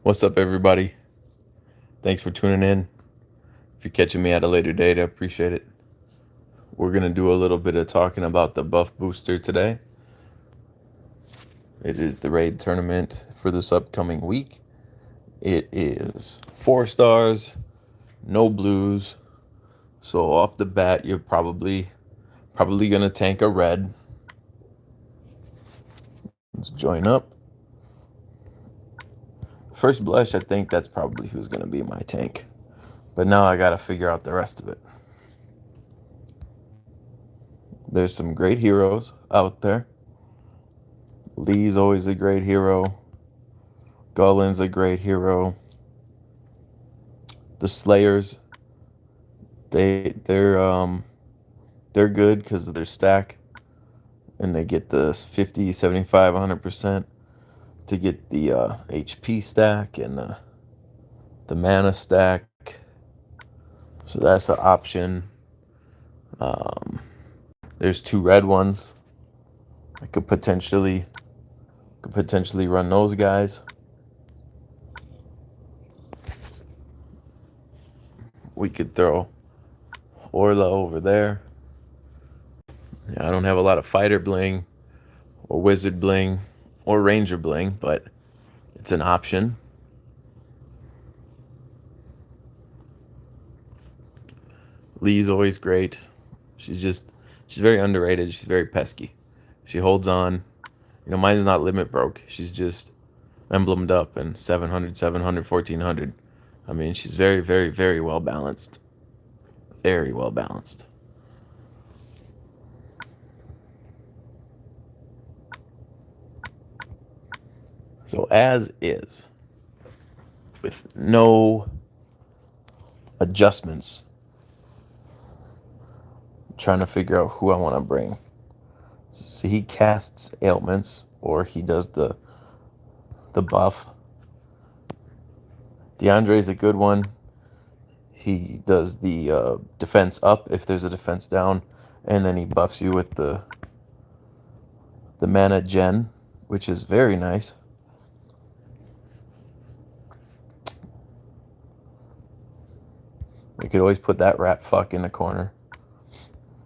What's up, everybody? Thanks for tuning in. If you're catching me at a later date, I appreciate it. We're going to do a little bit of talking about the buff booster today. It is the raid tournament for this upcoming week. It is 4 stars, no blues. So off the bat, you're probably going to tank a red. Let's join up. First blush, I think that's probably who's going to be my tank. But now I got to figure out the rest of it. There's some great heroes out there. Lee's always a great hero. Gullin's a great hero. The Slayers, they're good because of their stack, and they get the 50, 75, 100% to get the HP stack and the mana stack. So that's an option. There's 2 red ones. I could potentially run those guys. We could throw Orla over there. Yeah, I don't have a lot of fighter bling or wizard bling or ranger bling, but it's an option. Lee's always great. She's very underrated. She's very pesky. She holds on. Mine's not limit broke. She's just emblemed up and 700, 700, 1400. I mean, she's very, very, very well balanced. Very well balanced. So as is, with no adjustments, I'm trying to figure out who I want to bring. So he casts ailments, or he does the buff. DeAndre's a good one. He does the defense up if there's a defense down, and then he buffs you with the mana gen, which is very nice. We could always put that rat fuck in the corner.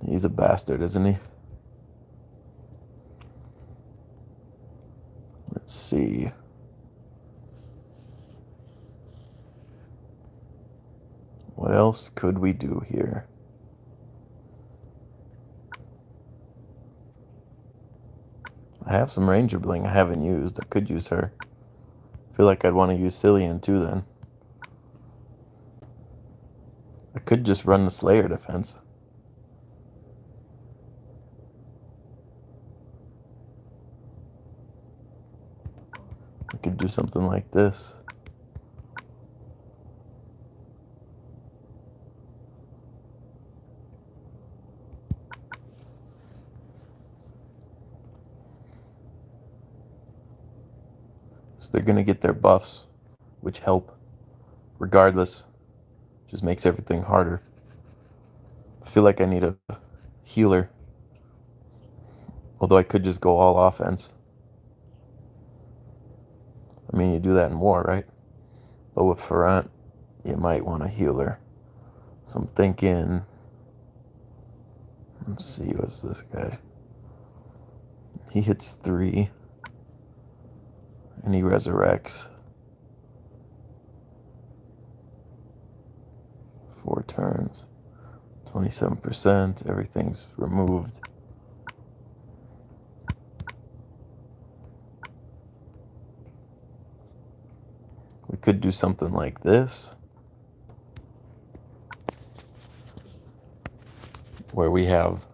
He's a bastard, isn't he? Let's see. What else could we do here? I have some ranger bling I haven't used. I could use her. I feel like I'd want to use Cillian too then. I could just run the Slayer defense. I could do something like this. So they're going to get their buffs, which help regardless. Just makes everything harder. I feel like I need a healer. Although I could just go all offense. I mean, you do that in war, right? But with Ferrant, you might want a healer. So I'm thinking, let's see, what's this guy? He hits 3. And he resurrects. 4 turns. 27%. Everything's removed. We could do something like this, where we have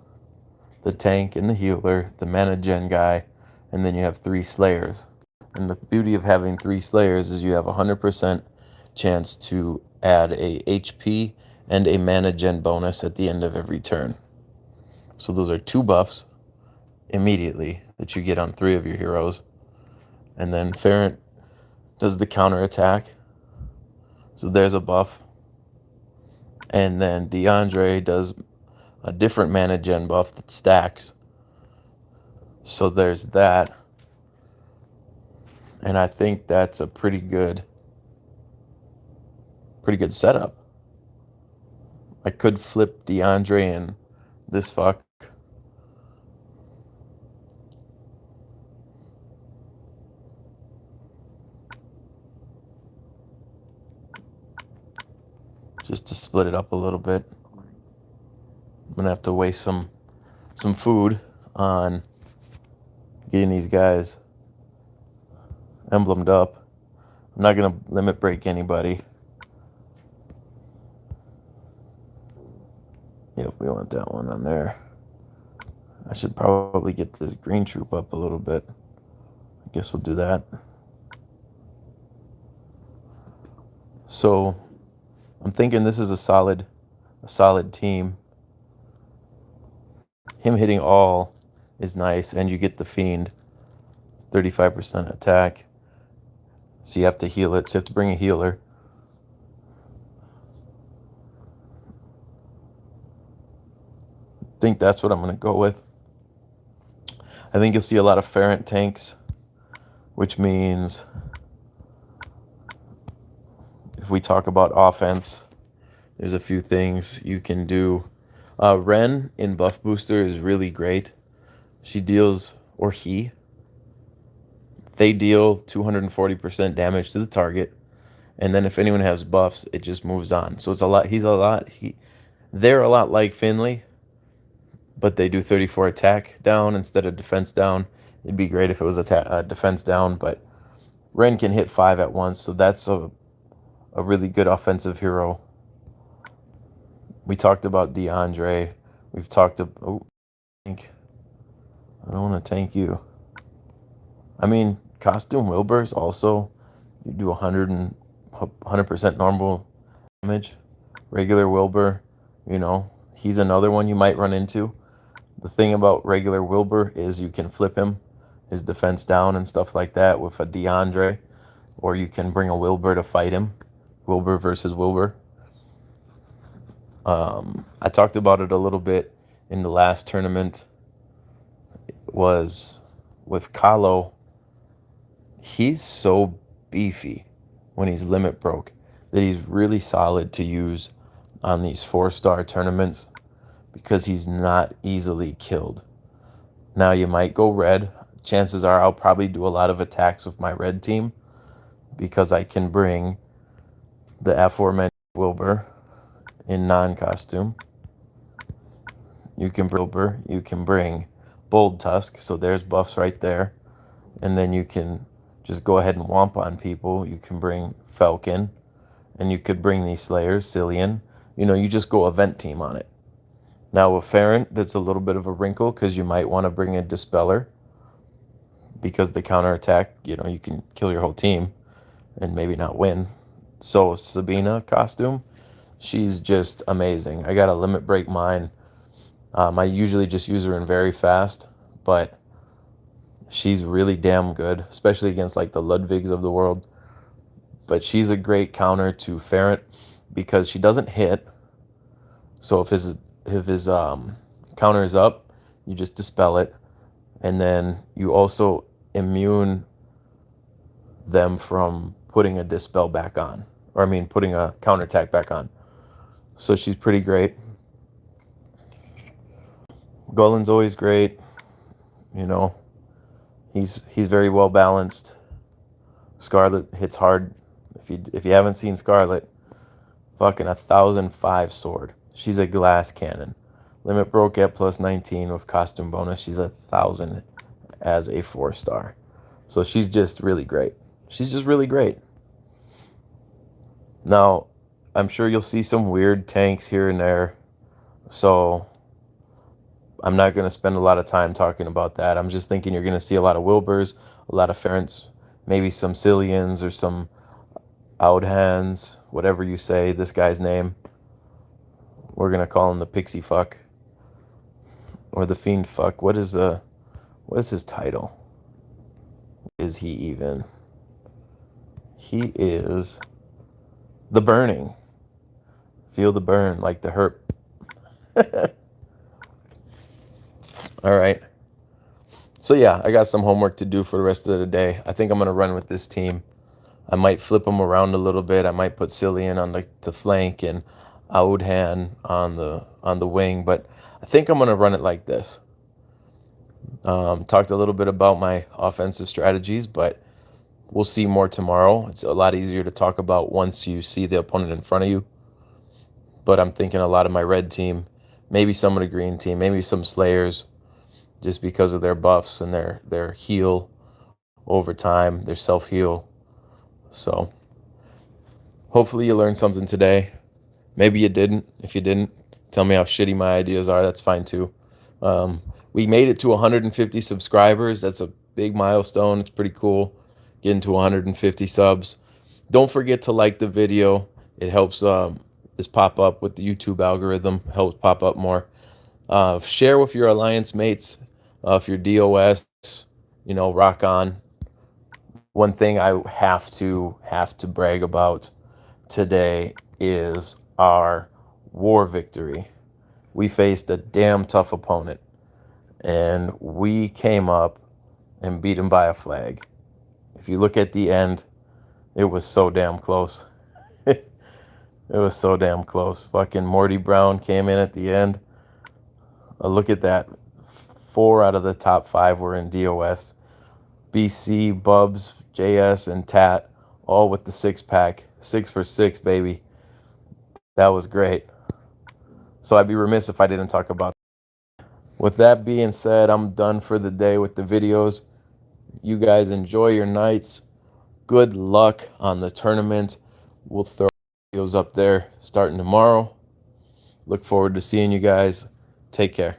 the tank and the healer, the mana gen guy, and then you have 3 slayers. And the beauty of having 3 slayers is you have 100% chance to add a HP and a mana gen bonus at the end of every turn. So those are 2 buffs immediately that you get on 3 of your heroes. And then Ferrant does the counter attack. So there's a buff. And then DeAndre does a different mana gen buff that stacks. So there's that. And I think that's a pretty good Pretty good setup. I could flip DeAndre and this fuck. Just to split it up a little bit. I'm gonna have to waste some food on getting these guys emblemed up. I'm not gonna limit break anybody. Yep, we want that one on there. I should probably get this green troop up a little bit. I guess we'll do that. So I'm thinking this is a solid team. Him hitting all is nice, and you get the Fiend. 35% attack. So you have to heal it. So you have to bring a healer. I think that's what I'm going to go with. I think you'll see a lot of Ferrant tanks, which means if we talk about offense, there's a few things you can do. Ren in Buff Booster is really great. She deals, or he, they deal 240% damage to the target. And then if anyone has buffs, it just moves on. So it's a lot, they're a lot like Finley, but they do 34 attack down instead of defense down. It'd be great if it was defense down, but Ren can hit 5 at once, so that's a really good offensive hero. We talked about DeAndre. We've talked about... I don't want to tank you. I mean, Costume Wilbur's also... You do 100% normal damage. Regular Wilbur, he's another one you might run into. The thing about regular Wilbur is you can flip him, his defense down and stuff like that with a DeAndre, or you can bring a Wilbur to fight him. Wilbur versus Wilbur. I talked about it a little bit in the last tournament. It was with Kahlo. He's so beefy when he's limit broke that he's really solid to use on these 4-star tournaments because he's not easily killed. Now you might go red. Chances are I'll probably do a lot of attacks with my red team because I can bring the aforementioned Wilbur in non-costume. You can bring Bold Tusk, so there's buffs right there. And then you can just go ahead and womp on people. You can bring Falcon, and you could bring these Slayers, Cillian. You just go event team on it. Now with Ferrant, that's a little bit of a wrinkle because you might want to bring a Dispeller because the counterattack, you can kill your whole team and maybe not win. So Sabina costume, she's just amazing. I got to limit break mine. I usually just use her in very fast, but she's really damn good, especially against like the Ludwigs of the world. But she's a great counter to Ferrant because she doesn't hit. So if his counter is up, you just dispel it, and then you also immune them from putting a dispel back on, putting a counterattack back on. So she's pretty great. Golan's always great. He's very well balanced. Scarlet hits hard. If you haven't seen Scarlet, fucking 1,005 sword. She's a glass cannon. Limit broke at +19 with costume bonus. She's 1,000 as a 4-star. So she's just really great. She's just really great. Now, I'm sure you'll see some weird tanks here and there. So I'm not going to spend a lot of time talking about that. I'm just thinking you're going to see a lot of Wilburs, a lot of Ferrants, maybe some Cillians or some Outhands, whatever you say this guy's name. We're going to call him the Pixie Fuck or the Fiend Fuck. What is his title? Is he even? He is the Burning. Feel the burn like the herp. All right. So yeah, I got some homework to do for the rest of the day. I think I'm going to run with this team. I might flip them around a little bit. I might put Cillian on the flank and Aoudhan on the wing, but I think I'm gonna run it like this. Talked a little bit about my offensive strategies, but we'll see more tomorrow. It's a lot easier to talk about once you see the opponent in front of you. But I'm thinking a lot of my red team, maybe some of the green team, maybe some Slayers, just because of their buffs and their heal over time, their self-heal. So hopefully you learned something today. Maybe you didn't. If you didn't, tell me how shitty my ideas are. That's fine too. We made it to 150 subscribers. That's a big milestone. It's pretty cool getting to 150 subs. Don't forget to like the video. It helps this pop up with the YouTube algorithm. Helps pop up more. Share with your alliance mates. If you're DOS, rock on. One thing I have to brag about today is our war victory. We faced a damn tough opponent, and we came up and beat him by a flag. If you look at the end, it was so damn close. It was so damn close. Fucking Morty Brown came in at the end. Look at that. 4 out of the top 5 were in DOS. BC, Bubs, JS, and Tat, all with the 6-pack. 6 for 6, baby. That was great. So I'd be remiss if I didn't talk about that. With that being said, I'm done for the day with the videos. You guys enjoy your nights. Good luck on the tournament. We'll throw videos up there starting tomorrow. Look forward to seeing you guys. Take care.